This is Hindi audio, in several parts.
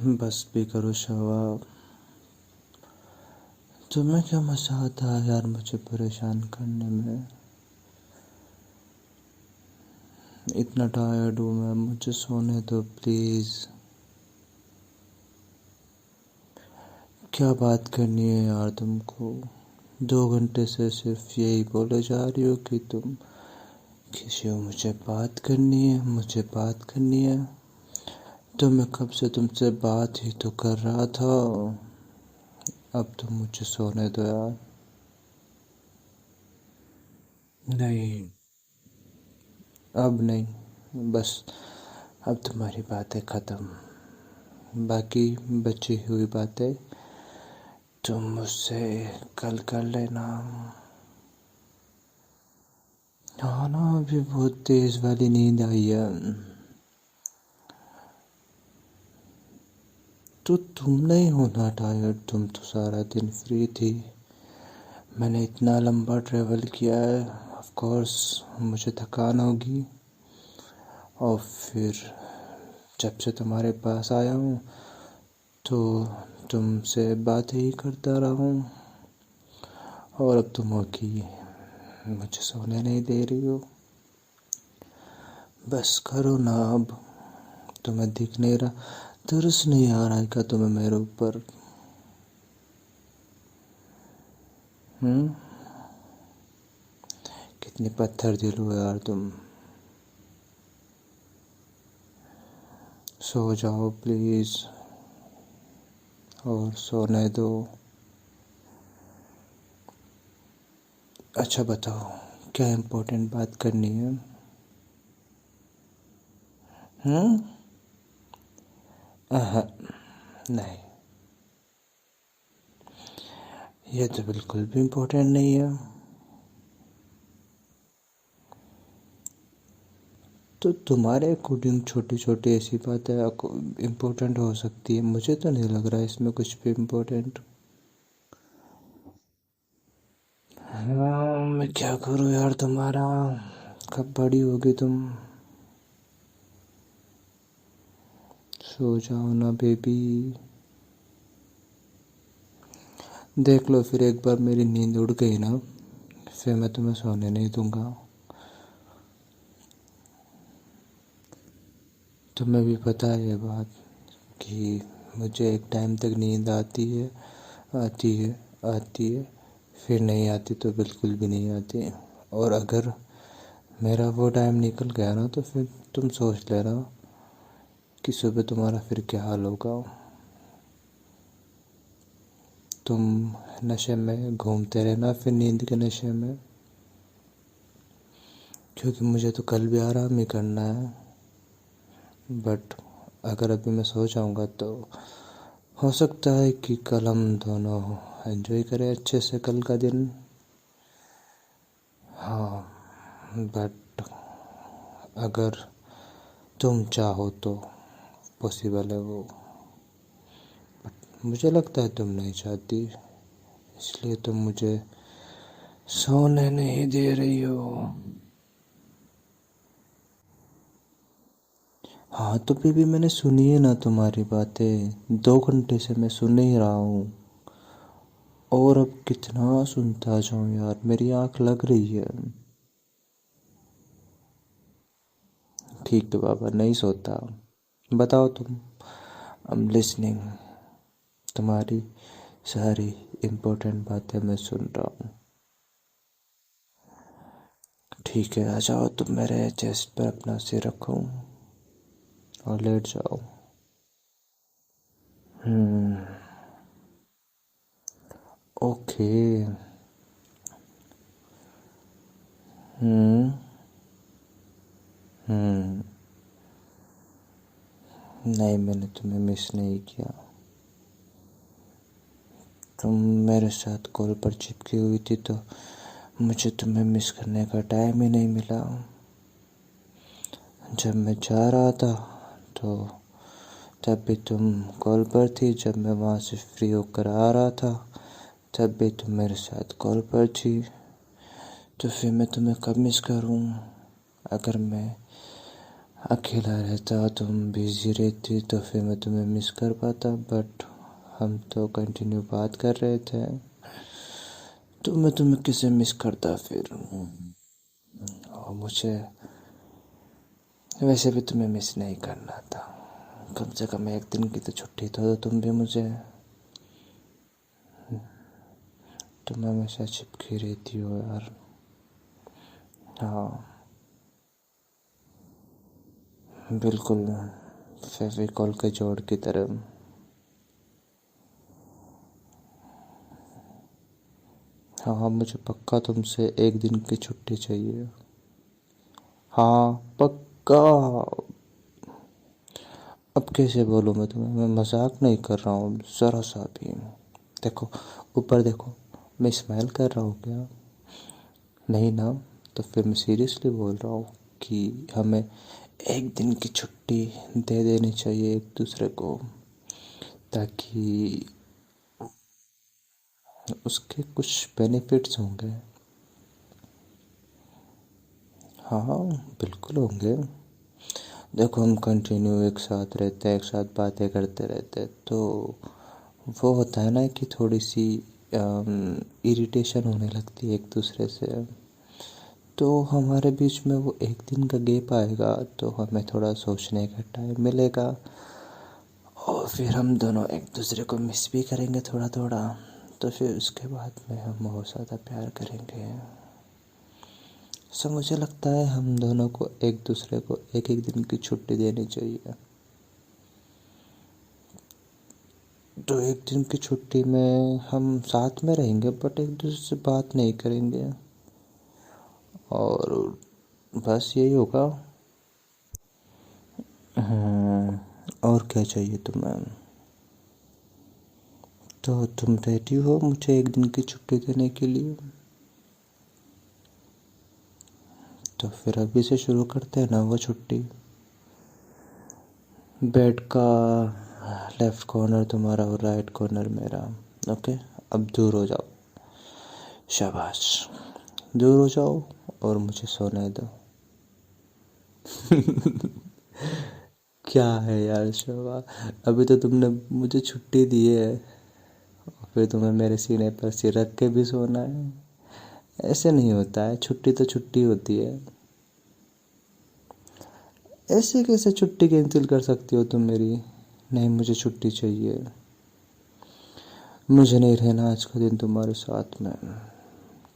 बस भी करो शवा। तुम्हें क्या मजा आता है यार मुझे परेशान करने में। इतना टायर्ड हूँ मैं, मुझे सोने दो प्लीज। क्या बात करनी है यार तुमको। 2 घंटे से सिर्फ यही बोले जा रही हो कि तुम किसी हो, मुझे बात करनी है, मुझे बात करनी है। तो मैं कब से तुमसे बात ही तो कर रहा था। अब तुम मुझे सोने दो यार। नहीं, अब नहीं, बस अब तुम्हारी बातें ख़त्म। बाकी बची हुई बातें तुम मुझसे कल कर लेना। हाँ ना, अभी बहुत तेज़ वाली नींद आई है। तो तुम नहीं हो ना टायर्ड, तुम तो सारा दिन फ्री थी। मैंने इतना लंबा ट्रैवल किया है, ऑफ कोर्स मुझे थकान होगी। और फिर जब से तुम्हारे पास आया हूँ तो तुमसे बात ही करता रहा हूँ। और अब तुम हो कि मुझे सोने नहीं दे रही हो। बस करो ना अब। तुम्हें दिख नहीं रहा, तरस नहीं आ रहा है क्या तुम्हें मेरे ऊपर? हम्म, कितनी पत्थर दिल हो यार तुम। सो जाओ प्लीज, और सोने दो। अच्छा बताओ, क्या इम्पोर्टेंट बात करनी है? हम्म, नहीं, ये तो बिल्कुल भी इम्पोर्टेंट नहीं है। तो तुम्हारे अकॉर्डिंग छोटी छोटी ऐसी बातें इम्पोर्टेंट हो सकती है, मुझे तो नहीं लग रहा है इसमें कुछ भी इम्पोर्टेंट। हाँ, मैं क्या करूँ यार तुम्हारा। कब बड़ी होगी तुम? सो जाओ ना बेबी। देख लो, फिर एक बार मेरी नींद उड़ गई ना, फिर मैं तुम्हें सोने नहीं दूंगा। तुम्हें भी पता है ये बात कि मुझे एक टाइम तक नींद आती है, आती है, आती है, फिर नहीं आती तो बिल्कुल भी नहीं आती। और अगर मेरा वो टाइम निकल गया ना तो फिर तुम सोच लेना कि सुबह तुम्हारा फिर क्या हाल होगा। तुम नशे में घूमते रहना फिर नींद के नशे में, क्योंकि मुझे तो कल भी आराम ही करना है। बट अगर अभी मैं सो जाऊंगा तो हो सकता है कि कल हम दोनों एंजॉय करें अच्छे से कल का दिन। हाँ, बट अगर तुम चाहो तो पॉसिबल है वो। मुझे लगता है तुम नहीं चाहती, इसलिए तुम मुझे सोने नहीं दे रही हो। हाँ तो बेबी, मैंने सुनी है ना तुम्हारी बातें, 2 घंटे से मैं सुन ही रहा हूँ। और अब कितना सुनता जाऊँ यार, मेरी आँख लग रही है। ठीक तो बाबा, नहीं सोता। बताओ तुम, आई एम लिसनिंग। तुम्हारी सारी इम्पोर्टेंट बातें मैं सुन रहा हूँ। ठीक है, आ जाओ तुम मेरे चेस्ट पर अपना सिर रखो और लेट जाओ। हम्म, ओके। हम्म, हम्म, नहीं, मैंने तुम्हें मिस नहीं किया। तुम मेरे साथ कॉल पर चिपकी हुई थी तो मुझे तुम्हें मिस करने का टाइम ही नहीं मिला। जब मैं जा रहा था तो तब भी तुम कॉल पर थी, जब मैं वहाँ से फ्री होकर आ रहा था तब भी तुम मेरे साथ कॉल पर थी। तो फिर मैं तुम्हें कब मिस करूँ? अगर मैं अकेला रहता, तुम बिजी रहती तो फिर मैं तुम्हें मिस कर पाता, बट हम तो कंटिन्यू बात कर रहे थे, तो मैं तुम्हें किसे मिस करता फिर। और मुझे वैसे भी तुम्हें मिस नहीं करना था। कम से कम एक दिन की तो छुट्टी तो तुम भी मुझे। तुम हमेशा चिपकी रहती हो यार। हाँ, बिल्कुल, फेविकॉल के जोड़ की तरह। हाँ हाँ, मुझे पक्का तुमसे एक दिन की छुट्टी चाहिए। हाँ, पक्का। अब कैसे बोलूँ मैं तुम्हें, मैं मजाक नहीं कर रहा हूँ ज़रा सा भी। देखो, ऊपर देखो, मैं स्माइल कर रहा हूँ क्या? नहीं ना? तो फिर मैं सीरियसली बोल रहा हूँ कि हमें एक दिन की छुट्टी दे देनी चाहिए एक दूसरे को, ताकि उसके कुछ बेनिफिट्स होंगे। हाँ हाँ, बिल्कुल होंगे। देखो, हम कंटिन्यू एक साथ रहते हैं, एक साथ बातें करते रहते हैं, तो वो होता है ना कि थोड़ी सी इरिटेशन होने लगती है एक दूसरे से। तो हमारे बीच में वो एक दिन का गैप आएगा, तो हमें थोड़ा सोचने का टाइम मिलेगा, और फिर हम दोनों एक दूसरे को मिस भी करेंगे थोड़ा थोड़ा। तो फिर उसके बाद में हम और ज़्यादा प्यार करेंगे। सो मुझे लगता है हम दोनों को एक दूसरे को एक एक दिन की छुट्टी देनी चाहिए। तो एक दिन की छुट्टी में हम साथ में रहेंगे, बट एक दूसरे से बात नहीं करेंगे, और बस यही होगा। और क्या चाहिए तुम्हें? तो तुम रेडी हो मुझे एक दिन की छुट्टी देने के लिए? तो फिर अभी से शुरू करते हैं ना वो छुट्टी। बेड का लेफ्ट कॉर्नर तुम्हारा और राइट कॉर्नर मेरा। ओके, अब दूर हो जाओ। शाबाश, दूर हो जाओ और मुझे सोने दो। क्या है यार शोभा, अभी तो तुमने मुझे छुट्टी दी है, और फिर तुम्हें मेरे सीने पर सिर रख के भी सोना है? ऐसे नहीं होता है, छुट्टी तो छुट्टी होती है। ऐसे कैसे छुट्टी कैंसिल कर सकती हो तुम मेरी? नहीं, मुझे छुट्टी चाहिए। मुझे नहीं रहना आज का दिन तुम्हारे साथ में।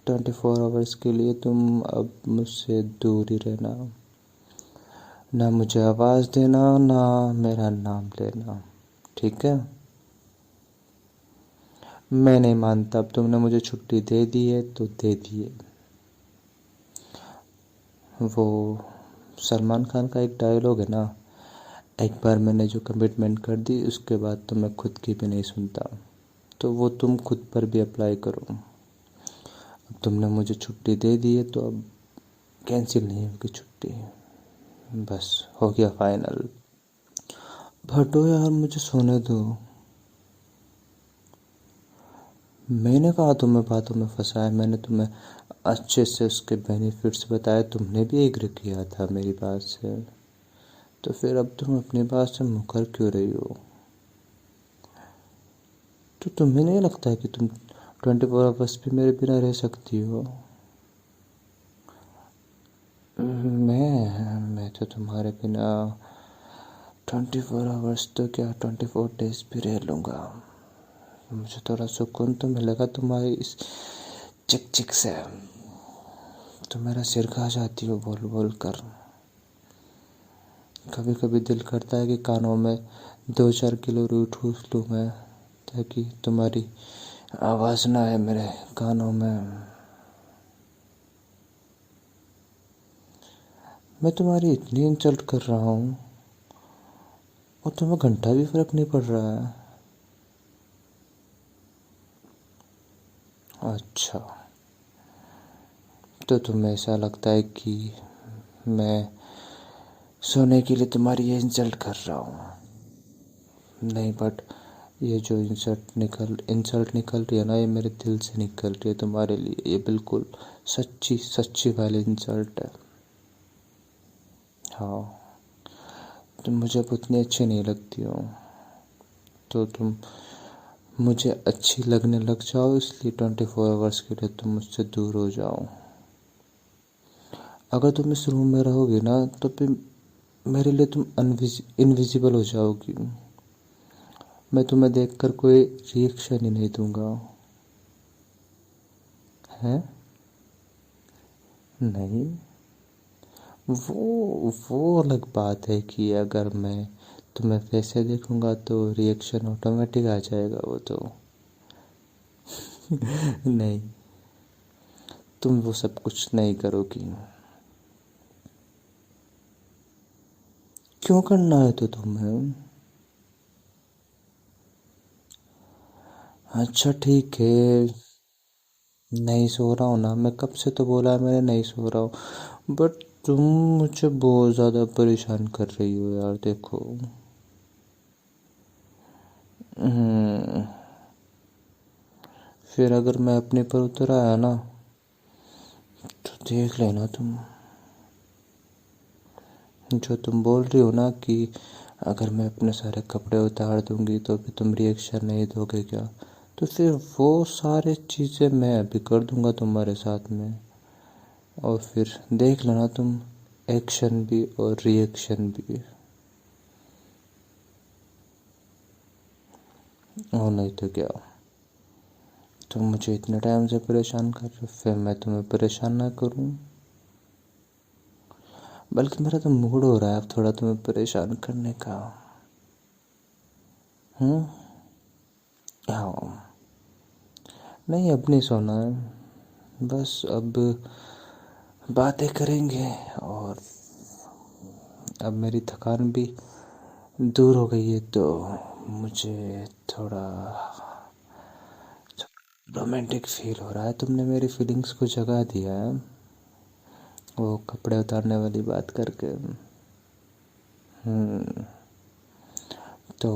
24 आवर्स के लिए तुम अब मुझसे दूर ही रहना। ना मुझे आवाज़ देना, ना मेरा नाम लेना, ठीक है? मैं नहीं मानता, अब तुमने मुझे छुट्टी दे दी है तो दे दी है। वो सलमान खान का एक डायलॉग है ना, एक बार मैंने जो कमिटमेंट कर दी उसके बाद तो मैं खुद की भी नहीं सुनता। तो वो तुम खुद पर भी अप्लाई करो। अब तुमने मुझे छुट्टी दे दी है, तो अब कैंसिल नहीं होगी छुट्टी। बस हो गया फाइनल। हटो यार, मुझे सोने दो। मैंने कहा तुम्हें बातों में फंसाया, मैंने तुम्हें अच्छे से उसके बेनिफिट्स बताए, तुमने भी एग्री किया था मेरी बात से। तो फिर अब तुम अपनी बात से मुकर क्यों रही हो? तो तुम्हें नहीं लगता है कि तुम 24 आवर्स भी मेरे बिना रह सकती हो? मैं तो तुम्हारे बिना 24 आवर्स तो क्या, 24 डेज भी रह लूँगा। मुझे थोड़ा सुकून तो मिलेगा तुम्हारी इस चिक चिक से। तो मेरा सिर खा जाती हो बोल बोल कर। कभी कभी दिल करता है कि कानों में 2-4 किलो रूई ठूस लूँ मैं, ताकि तुम्हारी आवाज़ ना आए मेरे कानों में। मैं तुम्हारी इतनी इंसल्ट कर रहा हूँ और तुम्हें घंटा भी फर्क नहीं पड़ रहा है। अच्छा, तो तुम्हें ऐसा लगता है कि मैं सोने के लिए तुम्हारी ये इंसल्ट कर रहा हूँ? नहीं, बट ये जो इंसल्ट निकल रही है ना, ये मेरे दिल से निकल रही है तुम्हारे लिए। ये बिल्कुल सच्ची सच्ची वाली इंसल्ट है। हाँ, तुम मुझे अब उतनी अच्छी नहीं लगती हो, तो तुम मुझे अच्छी लगने लग जाओ, इसलिए 24 आवर्स के लिए तुम मुझसे दूर हो जाओ। अगर तुम इस रूम में रहोगे ना तो फिर मेरे लिए तुम इनविजिबल हो जाओगी। मैं तुम्हें देखकर कोई रिएक्शन ही नहीं दूंगा। है? नहीं। वो अलग बात है कि अगर मैं तुम्हें वैसे देखूंगा तो रिएक्शन ऑटोमेटिक आ जाएगा, वो तो। नहीं, तुम वो सब कुछ नहीं करोगी। क्यों करना है तो तुम्हें? अच्छा ठीक है, नहीं सो रहा हूँ ना, मैं कब से तो बोला है मैंने नहीं सो रहा हूँ, बट तुम मुझे बहुत ज़्यादा परेशान कर रही हो यार, देखो। हम्म, फिर अगर मैं अपने पर उतर आया ना तो देख लेना तुम। जो तुम बोल रही हो ना कि अगर मैं अपने सारे कपड़े उतार दूंगी तो भी तुम रिएक्शन नहीं दोगे क्या, तो फिर वो सारे चीज़ें मैं अभी कर दूंगा तुम्हारे साथ में, और फिर देख लेना तुम, एक्शन भी और रिएक्शन भी। और नहीं तो क्या। तुम मुझे इतने टाइम से परेशान कर रहे हो, फिर मैं तुम्हें परेशान ना करूं? बल्कि मेरा तो मूड हो रहा है अब थोड़ा तुम्हें परेशान करने का। हम्म। हाँ। नहीं, अब नहीं सोना है, बस अब बातें करेंगे, और अब मेरी थकान भी दूर हो गई है, तो मुझे थोड़ा रोमांटिक फील हो रहा है। तुमने मेरी फीलिंग्स को जगा दिया है वो कपड़े उतारने वाली बात करके। हम्म। तो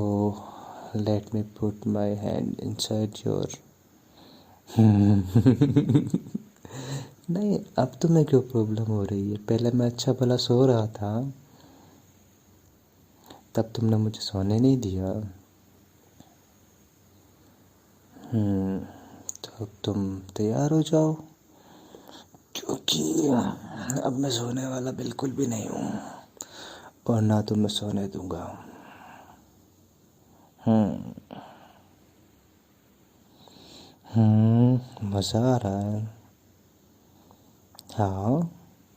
let me put my hand inside your. नहीं, अब तुम्हें क्यों प्रॉब्लम हो रही है? पहले मैं अच्छा भला सो रहा था, तब तुमने मुझे सोने नहीं दिया। हम्म। तो अब तुम तैयार हो जाओ, क्योंकि अब मैं सोने वाला बिल्कुल भी नहीं हूँ, और ना तो मैं सोने दूंगा। हम्म। मज़ा आ रहा है। हाँ,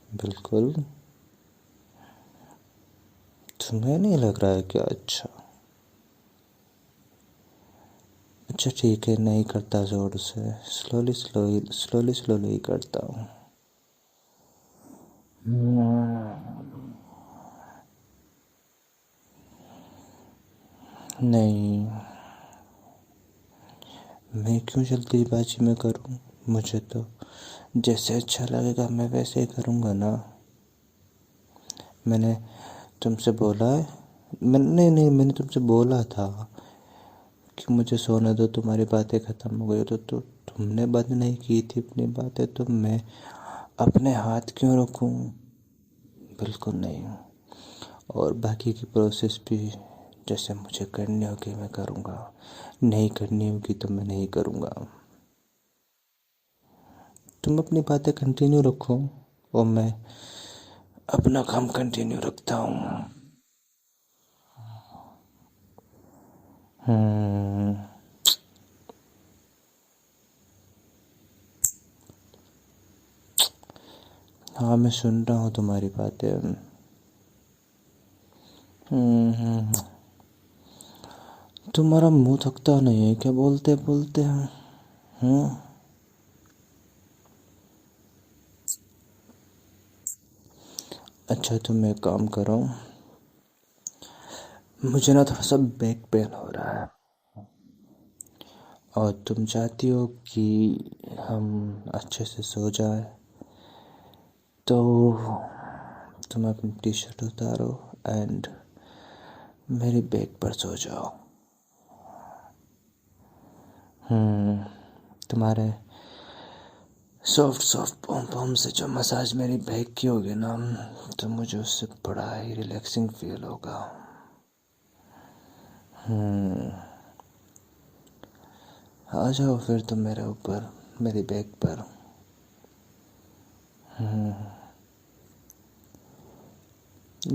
बिल्कुल। तुम्हें नहीं लग रहा है क्या? अच्छा। अच्छा ठीक है, नहीं करता जोर से, स्लोली स्लोली स्लोली स्लोली ही करता हूँ। नहीं, मैं क्यों जल्दीबाजी में करूँ? मुझे तो जैसे अच्छा लगेगा मैं वैसे ही करूँगा ना। मैंने तुमसे बोला है, मैंने नहीं नहीं, मैंने तुमसे बोला था कि मुझे सोने दो, तुम्हारी बातें ख़त्म हो गई, तो तुमने बंद नहीं की थी अपनी बातें, तो मैं अपने हाथ क्यों रखूं? बिल्कुल नहीं। और बाकी की प्रोसेस भी जैसे मुझे करनी होगी मैं करूँगा, नहीं करनी होगी तो मैं नहीं करूँगा। तुम अपनी बातें कंटिन्यू रखो, और मैं अपना काम कंटिन्यू रखता हूँ। हम्म। हाँ, मैं सुन रहा हूँ तुम्हारी बातें। हम्म। तुम्हारा मुंह थकता नहीं है क्या बोलते बोलते हैं? हम्म। अच्छा, तुम एक काम करो, मुझे ना थोड़ा सा बैक पेन हो रहा है, और तुम चाहती हो कि हम अच्छे से सो जाए, तो तुम अपनी टी शर्ट उतारो एंड मेरी बैक पर सो जाओ। तुम्हारे सॉफ्ट सॉफ्ट पॉम पॉम से जो मसाज मेरी बैक की होगी ना, तो मुझे उससे बड़ा ही रिलैक्सिंग फील होगा। हम्म। आ जाओ फिर तुम मेरे ऊपर, मेरी बैग पर। हम्म।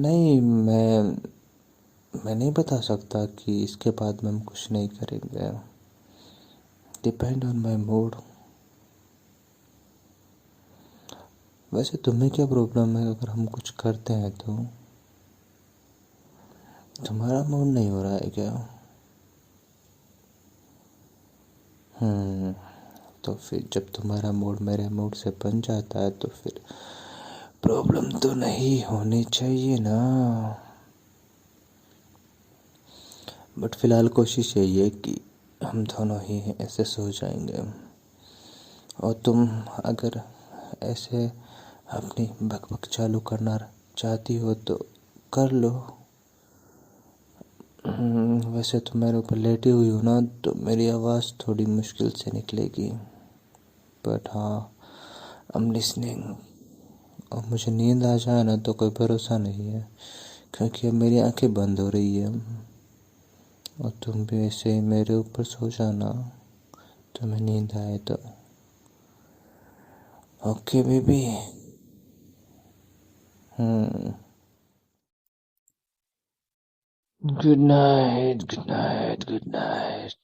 नहीं, मैं नहीं बता सकता कि इसके बाद में हम कुछ नहीं करेंगे। Depend on my mood. वैसे तुम्हें क्या प्रॉब्लम है अगर हम कुछ करते हैं तो? तुम्हारा मूड नहीं हो रहा है क्या? हम्म। तो फिर जब तुम्हारा मूड मेरे मूड से बन जाता है तो फिर प्रॉब्लम तो नहीं होनी चाहिए ना। बट फिलहाल कोशिश यही है कि हम दोनों ही ऐसे सो जाएंगे। और तुम अगर ऐसे अपनी बकबक चालू करना चाहती हो तो कर लो। वैसे तो मेरे ऊपर लेटी हुई हो ना, तो मेरी आवाज़ थोड़ी मुश्किल से निकलेगी। बट हाँ, आई एम लिसनिंग। और मुझे नींद आ जाए ना तो कोई भरोसा नहीं है, क्योंकि अब मेरी आंखें बंद हो रही है। और तुम भी ऐसे ही मेरे ऊपर सो जाना, तुम्हें नींद आए तो। Okay baby. Hmm. Good night, good night, good night.